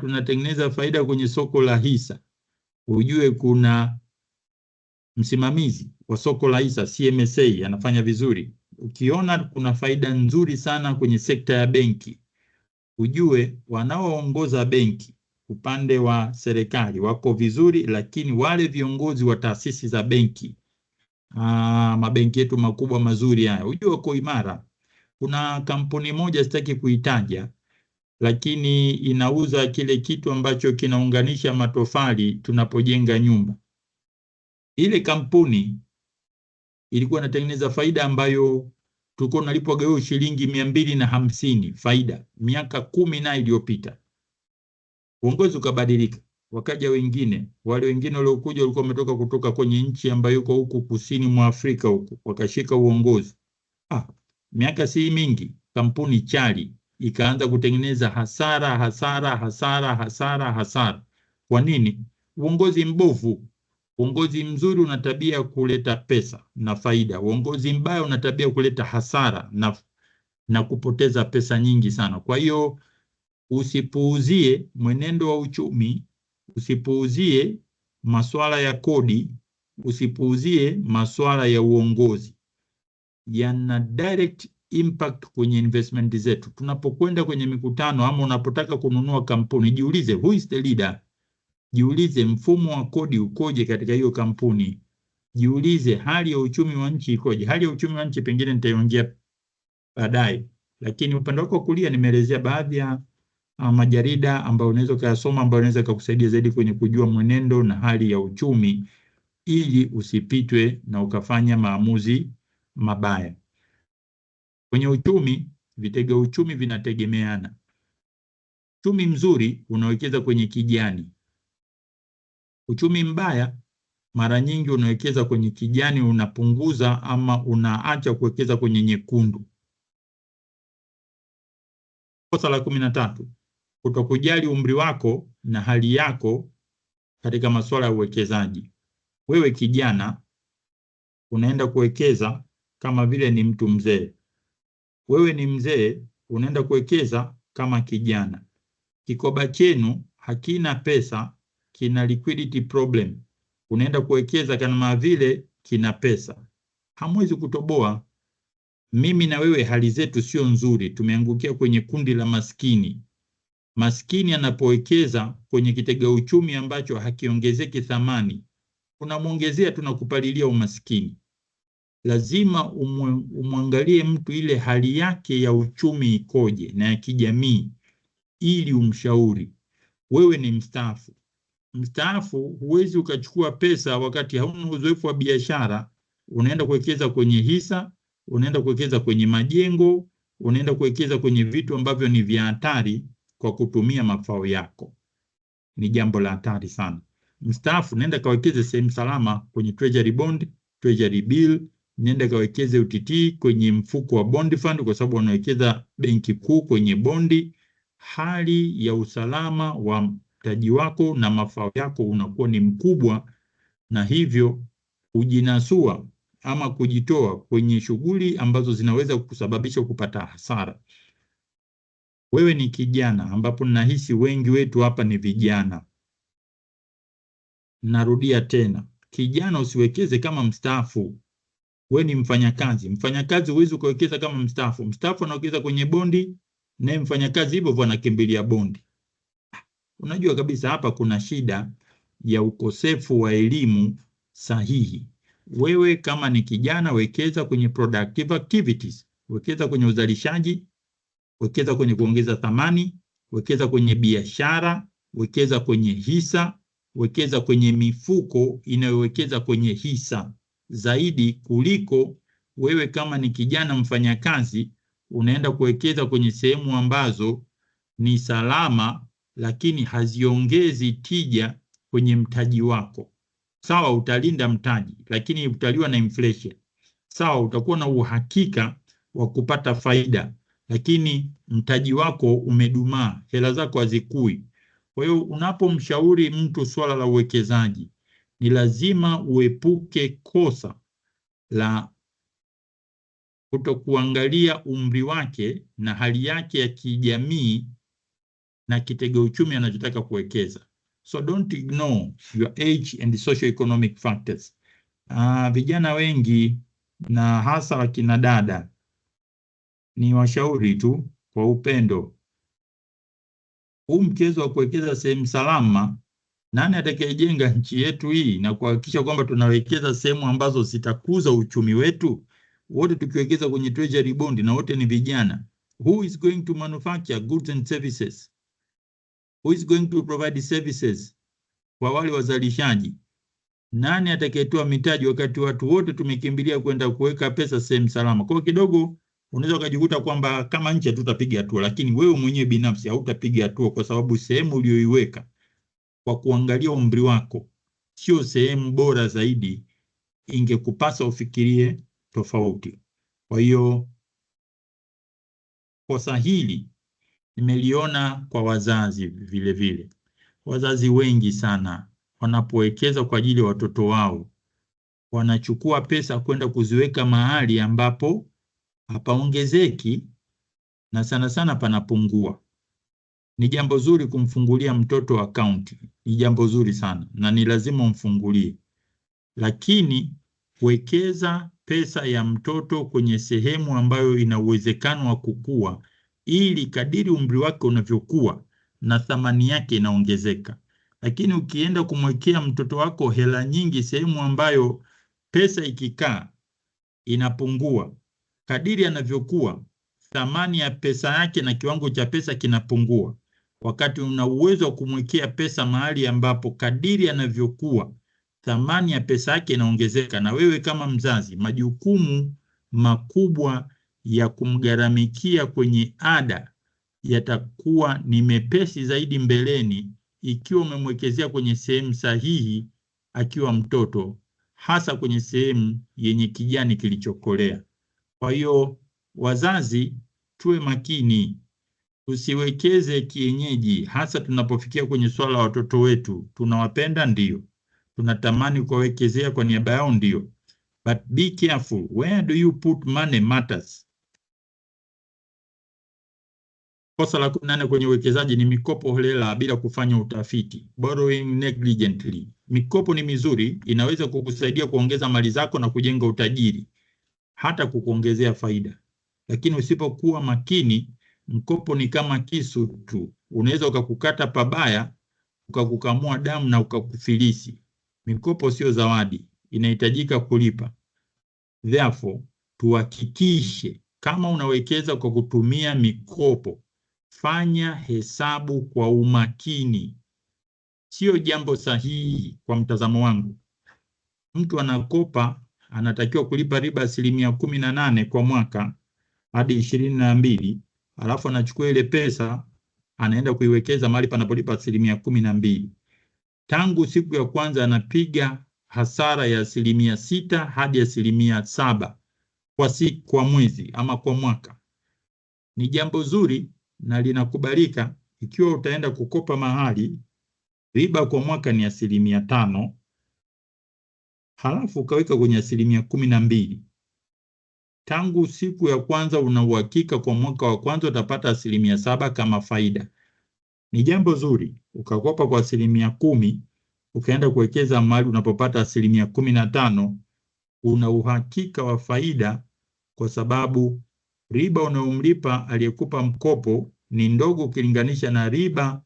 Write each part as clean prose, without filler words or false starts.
tunatengeneza faida kwenye soko la hisa, ujue kuna msimamizi wa soko la hisa CMSA anafanya vizuri. Ukiona kuna faida nzuri sana kwenye sekta ya benki, ujue wanaoongoza benki upande wa serikali wako vizuri, lakini wale viongozi wa taasisi za benki, mabenki yetu makubwa mazuri haya, ujue wako imara. Kuna kampuni moja sitaki kuitaja, lakini inauza kile kitu ambacho kinaunganisha matofali tunapojenga nyumba. Ile kampuni ilikuwa inatengeneza faida ambayo tulikuwa tunalipwa gawio shilingi 250 faida miaka 10 iliyopita. Uongozi ukabadilika, wakaja wengine. Wale wengine waliokuja walikuwa kutoka kwenye nchi ambayo iko huku kusini mwa Afrika huku, wakashika uongozi. Miaka si mingi kampuni chali ikaanza kutengeneza hasara. Kwa nini? Uongozi mbovu. Uongozi mzuri una tabia ya kuleta pesa na faida. Uongozi mbaya una tabia kuleta hasara na kupoteza pesa nyingi sana. Kwa hiyo usipuuzie mwenendo wa uchumi, usipuuzie masuala ya kodi, usipuuzie masuala ya uongozi. Yana direct impact kwenye investment zetu. Tunapokwenda kwenye mikutano ama unapotaka kununua kampuni, jiulize who is the leader? Jiulize mfumo wa kodi ukoje katika hiyo kampuni. Jiulize hali ya uchumi wa nchi ikoje. Hali ya uchumi wa nchi pengine nitaongea baadaye, lakini upande wako kulia nimeelezea baadhi ya majarida ambayo unaweza kuyasoma, ambayo unaweza kukusaidia zaidi kwenye kujua mwenendo na hali ya uchumi, ili usipitwe na ukafanya maamuzi mabaya. Kwenye uchumi, vitega uchumi vinategemeana. Uchumi mzuri unawekeza kwenye kijani. Uchumi mbaya mara nyingi unawekeza kwenye kijani, unapunguza ama unaacha kuwekeza kwenye nyekundu. Kosa la 13, kutokujali umri wako na hali yako katika masuala ya uwekezaji. Wewe kijana unaenda kuwekeza kama vile ni mtu mzee. Wewe ni mzee unaenda kuwekeza kama kijana. Kikoba chenu hakina pesa, kina liquidity problem. Unaenda kuwekeza kama vile kina pesa. Hamwezi kutoboa. Mimi na wewe hali zetu sio nzuri, tumeangukia kwenye kundi la maskini. Maskini anapowekeza kwenye kitega uchumi ambacho hakiongezeki thamani, unamuongezea tunakupalilia umaskini. Lazima umwangalie mtu ile hali yake ya uchumi ikoje na ya kijamii, ili umshauri. Wewe ni mstaafu. Mstaafu huwezi ukachukua pesa wakati hauna uzoefu wa biashara, unaenda kuwekeza kwenye hisa, unaenda kuwekeza kwenye majengo, unaenda kuwekeza kwenye vitu ambavyo ni vya hatari kwa kutumia mafao yako. Ni jambo la hatari sana. Mstaafu nenda kawekeze sehemu salama kwenye treasury bond, treasury bill, nenda kawekeze UTT kwenye mfuko wa bond fund, kwa sababu wanawekeza benki kuu kwenye bondi. Hali ya usalama wa mtaji wako na mafao yako unakuwa ni mkubwa, na hivyo kujinasua ama kujitoa kwenye shughuli ambazo zinaweza kusababisha kupata hasara. Wewe ni kijana, ambapo nahisi wengi wetu hapa ni vijana. Narudia tena, kijana usiwekeze kama mstaafu. Wewe ni mfanyakazi. Mfanyakazi huwezi kuwekeza kama mstaafu. Mstaafu anawekeza kwenye bondi, na mfanyakazi hivyo anakimbilia bondi. Unajua kabisa hapa kuna shida ya ukosefu wa elimu sahihi. Wewe kama ni kijana, wekeza kwenye productive activities. Wekeza kwenye uzalishaji, wekeza kwenye kuongeza thamani, wekeza kwenye biashara, wekeza kwenye hisa, wekeza kwenye mifuko inayowekeza kwenye hisa zaidi kuliko wewe kama ni kijana mfanyakazi unaenda kuwekeza kwenye sehemu ambazo ni salama lakini haziongezi tija kwenye mtaji wako. Sawa, utalinda mtaji lakini utaliwa na inflation. Sawa, utakuwa na uhakika wa kupata faida lakini mtaji wako umedumaa, hela zako hazikui. Kwa hiyo unapomshauri mtu swala la uwekezaji, ni lazima uepuke kosa la kutokuangalia umri wake na hali yake ya kijamii na kitega uchumi anachotaka kuwekeza. So don't ignore your age and the socio-economic factors. Vijana wengi na hasa wakina dada, ni washauri tu kwa upendo, huu mchezo wa kuwekeza sehemu salama, nani atakayejenga nchi yetu hii na kuhakikisha kwamba tunawekeza sehemu ambazo zitakuza uchumi wetu? Wote tukiwekeza kwenye treasury bond na wote ni vijana, who is going to manufacture goods and services? Who is going to provide services kwa wale wazalishaji? Nani atakayetoa mitaji wakati watu wote tumekimbilia kwenda kuweka pesa sehemu salama? Kwa kidogo unaweza ukajikuta kwamba kama nchi tutapiga hatua, lakini wewe mwenyewe binafsi hautapiga hatua, kwa sababu sehemu uliyoiweka kwa kuangalia umri wako sio sehemu bora zaidi. Ingekupasa ufikirie tofauti. Kwa hiyo kosa hili nimeliona kwa wazazi vile vile. Wazazi wengi sana wanapowekeza kwa ajili ya watoto wao, wanachukua pesa kwenda kuziweka mahali ambapo hapaongezeki na sana sana panapungua. Ni jambo zuri kumfungulia mtoto akaunti, ni jambo zuri sana na ni lazima umfungulie, lakini wekeza pesa ya mtoto kwenye sehemu ambayo ina uwezekano wa kukua, ili kadiri umri wake unavyokuwa na thamani yake inaongezeka. Lakini ukienda kumwekea mtoto wako hela nyingi sehemu ambayo pesa ikikaa inapungua, kadiri anavyokuwa thamani ya pesa yake na kiwango cha pesa kinapungua, wakati una uwezo wa kumwekea pesa mahali ambapo kadiri anavyokuwa thamani ya pesa yake inaongezeka, na wewe kama mzazi majukumu makubwa ya kumgharamikia kwenye ada yatakuwa ni mepesi zaidi mbeleni, ikiwa umemwekezea kwenye sehemu sahihi akiwa mtoto, hasa kwenye sehemu yenye kijani kilichokolea. Kwa hiyo wazazi, tuwe makini, tusiwekeze kienyeji, hasa tunapofikia kwenye swala la watoto wetu. Tunawapenda ndio, tunatamani kuwawekezea kwa niaba yao ndio, but be careful, where do you put money matters. Kosa la 18 kwenye uwekezaji ni mikopo holela bila kufanya utafiti, borrowing negligently. Mikopo ni mizuri, inaweza kukusaidia kuongeza mali zako na kujenga utajiri, hata kukuongezea faida. Lakini usipokuwa makini, mkopo ni kama kisu tu, unaweza ukakukata pabaya, ukakukamua damu na ukakufilisi. Mikopo sio zawadi, inahitajika kulipa. Therefore, tuhakikishe kama unawekeza kwa kutumia mikopo, fanya hesabu kwa umakini. Sio jambo sahihi kwa mtazamo wangu. Mtu anakopa anatakiwa kulipa riba 18% kwa mwaka hadi 22, alafu anachukua ile pesa anaenda kuiwekeza mahali panapolipa 12%. Tangu siku ya kwanza anapiga hasara ya 6% hadi 7% kwa mwezi ama kwa mwaka. Ni jambo zuri na linakubalika ikiwa utaenda kukopa mahali riba kwa mwaka ni 5%, halafu ukaweka kwenye 12%. Tangu siku ya kwanza una uhakika kwa mwaka wa kwanza utapata 7% kama faida. Ni jambo zuri ukakopa kwa 10%, ukaenda kuwekeza mahali unapopata 15%, una uhakika wa faida, kwa sababu riba unayomlipa aliyekupa mkopo ni ndogo ukilinganisha na riba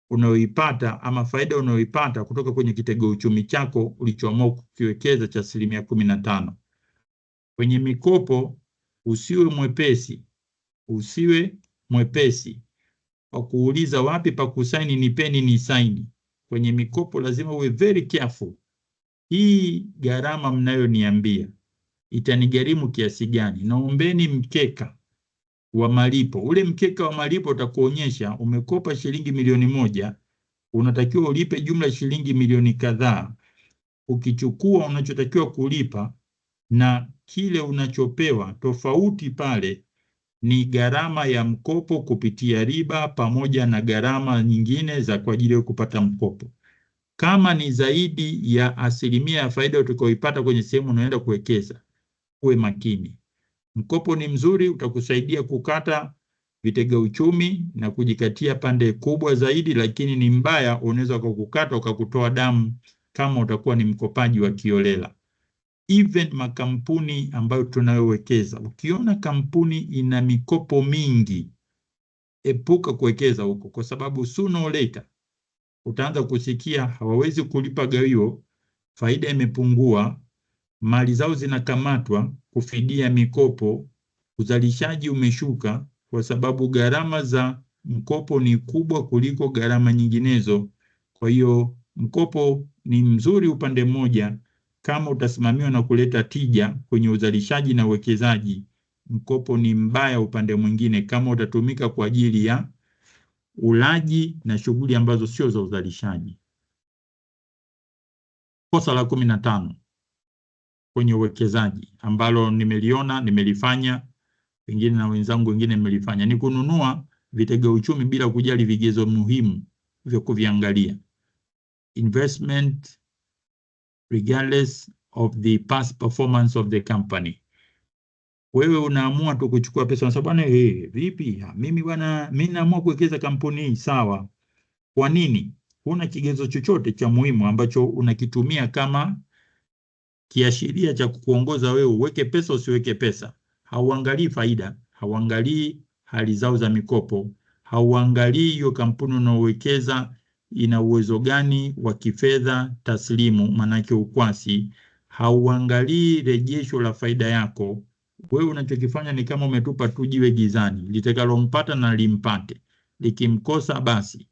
unayoipata ama faida unayoipata kutoka kwenye kitega uchumi chako ulichoamua kukiwekeza cha 15%. Kwenye mikopo usiwe mwepesi wa kuuliza wapi pa kusaini, nipeni ni saini. Kwenye mikopo lazima uwe very careful. Hii gharama mnayoniambia itanigharimu kiasi gani? Naombeni mkeka wa malipo. Ule mkeka wa malipo utakuonyesha umekopa shilingi 1,000,000, unatakiwa ulipe jumla shilingi milioni kadhaa. Ukichukua unachotakiwa kulipa na kile unachopewa, tofauti pale ni gharama ya mkopo kupitia riba pamoja na gharama nyingine za kwa ajili ya kupata mkopo. Kama ni zaidi ya 1% ya faida utakayoipata kwenye sehemu unaenda kuwekeza, uwe makini. Mkopo ni mzuri, utakusaidia kukata vitega uchumi na kujikatia pande kubwa zaidi, lakini ni mbaya, unaweza kukukata ukakutoa damu kama utakuwa ni mkopaji wa kiolela. Even makampuni ambayo tunayowekeza, ukiona kampuni ina mikopo mingi, epuka kuwekeza huko, kwa sababu sooner or later utaanza kusikia hawawezi kulipa gawio, faida imepungua, mali zao zinakamatwa kufidia mikopo, uzalishaji umeshuka, kwa sababu gharama za mkopo ni kubwa kuliko gharama nyinginezo. Kwa hiyo mkopo ni mzuri upande mmoja kama utasimamiwa na kuleta tija kwenye uzalishaji na uwekezaji. Mkopo ni mbaya upande mwingine kama utatumika kwa ajili ya ulaji na shughuli ambazo sio za uzalishaji. Kosa la 15 kwenye uwekezaji ambalo nimelifanya, pengine na wenzangu wengine nimelifanya, ni kununua vitega uchumi bila kujali vigezo muhimu vya kuviangalia. Investment regardless of the past performance of the company. Wewe unaamua tu kuchukua pesa na sababu vipi? Mimi naamua kuwekeza kampuni hii, sawa. Kwa nini? Huna kigezo chochote cha muhimu ambacho unakitumia kama kiashiria cha kukuongoza wewe uweke pesa usiweke pesa. Hauangalii faida, hauangalii hali zao za mikopo, hauangalii hiyo kampuni unaowekeza ina uwezo gani wa kifedha taslimu, manake ukwasi, hauangalii rejesho la faida yako. Wewe unachokifanya ni kama umetupa tu jiwe gizani, litakalompata na limpate, likimkosa basi.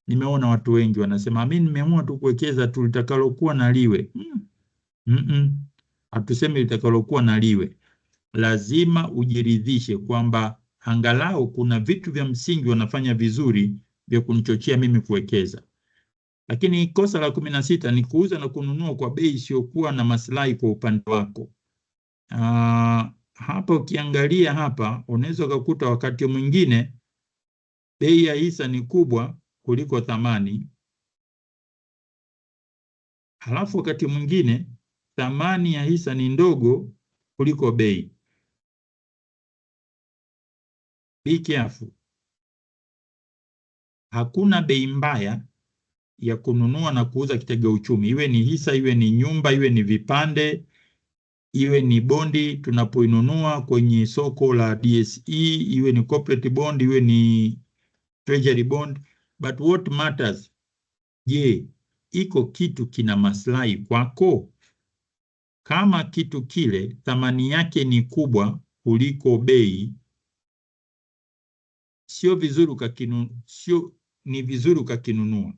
Nimeona watu wengi wanasema mimi nimeamua tu kuwekeza tu litakalokuwa na liwe. Hatusemi litakalokuwa na liwe. Lazima ujiridhishe kwamba angalau kuna vitu vya msingi wanafanya vizuri vya kunichochea mimi kuwekeza. Lakini kosa la 16 ni kuuza na kununua kwa bei isiyokuwa na maslahi kwa upande wako. Hapa ukiangalia hapa unaweza kukuta wakati mwingine bei ya hisa ni kubwa kuliko thamani. Halafu wakati mwingine thamani ya hisa ni ndogo kuliko bei. Be careful. Hakuna bei mbaya ya kununua na kuuza kitega uchumi. Iwe ni hisa, iwe ni nyumba, iwe ni vipande, iwe ni bondi tunapoinunua kwenye soko la DSE, iwe ni corporate bond, iwe ni treasury bond. But what matters, je, iko kitu kina maslahi kwako? Kama kitu kile thamani yake ni kubwa kuliko bei, ni vizuri ukakinunua.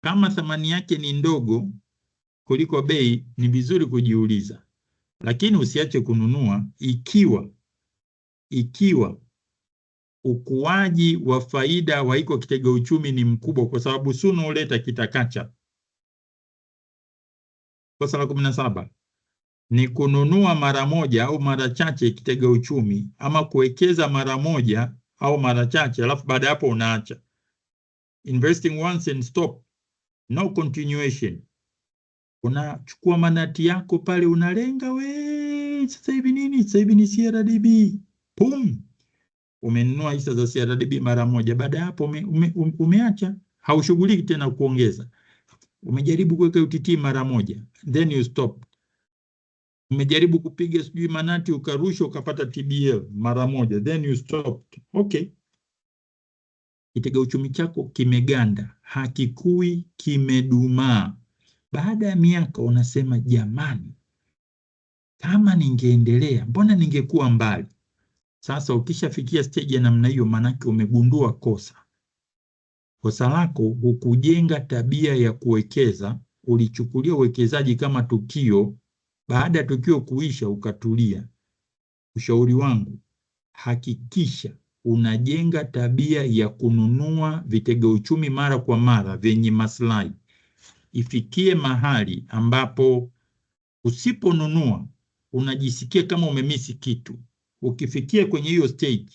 Kama thamani yake ni ndogo kuliko bei, ni vizuri kujiuliza. Lakini usiache kununua ikiwa ukuaji wa faida wa iko kitega uchumi ni mkubwa, kwa sababu sooner or later kitakacha. Kosa la 17 ni kununua mara moja au mara chache kitega uchumi, ama kuwekeza mara moja au mara chache alafu baada hapo unaacha. Investing once and stop, no continuation. Unachukua manati yako pale unalenga, sasa hivi nini? Sasa hivi ni CRDB. Pum, umenunua hisa za CRDB mara moja, baada hapo umeacha, haushughuliki tena kuongeza. Umejaribu kuweka UTT mara moja, then you stop. Umejaribu kupiga sijui manati ukarusha ukapata TBL mara moja, then you stop. Okay. Kitega uchumi chako kimeganda, hakikui, kimedumaa. Baada ya miaka unasema jamani, kama ningeendelea mbona ningekuwa mbali. Sasa ukishafikia stage ya namna hiyo, manake umegundua kosa. Kosa lako hukujenga tabia ya kuwekeza, ulichukulia uwekezaji kama tukio, baada ya tukio kuisha ukatulia. Ushauri wangu, hakikisha unajenga tabia ya kununua vitega uchumi mara kwa mara vyenye maslahi. Ifikie mahali ambapo usiponunua unajisikia kama umemisi kitu. Ukifikia kwenye hiyo stage,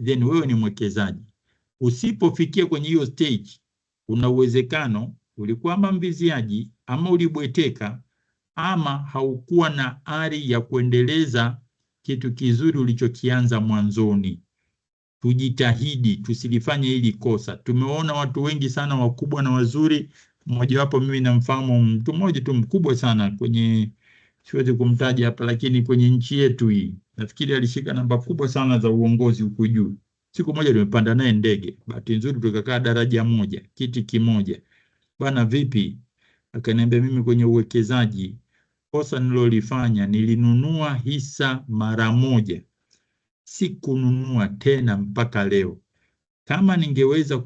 then wewe ni mwekezaji. Usipofikia kwenye hiyo stage, una uwezekano ulikuwa ama mviziaji, ama ulibweteka, ama haukuwa na ari ya kuendeleza kitu kizuri ulichokianza mwanzoni. tujitahidi tusilifanye hili kosa. Tumeona watu wengi sana wakubwa na wazuri, mmojawapo mimi namfahamu mtu mmoja tu mkubwa sana kwenye, siwezi kumtaja hapa, lakini kwenye nchi yetu hii nafikiri alishika namba kubwa sana za uongozi huku juu. Siku moja nimepanda naye ndege, bahati nzuri tukakaa daraja moja, kiti kimoja. Bwana vipi? Akaniambia mimi kwenye uwekezaji kosa nilolifanya, nilinunua hisa mara moja, sikununua tena mpaka leo. Kama ningeweza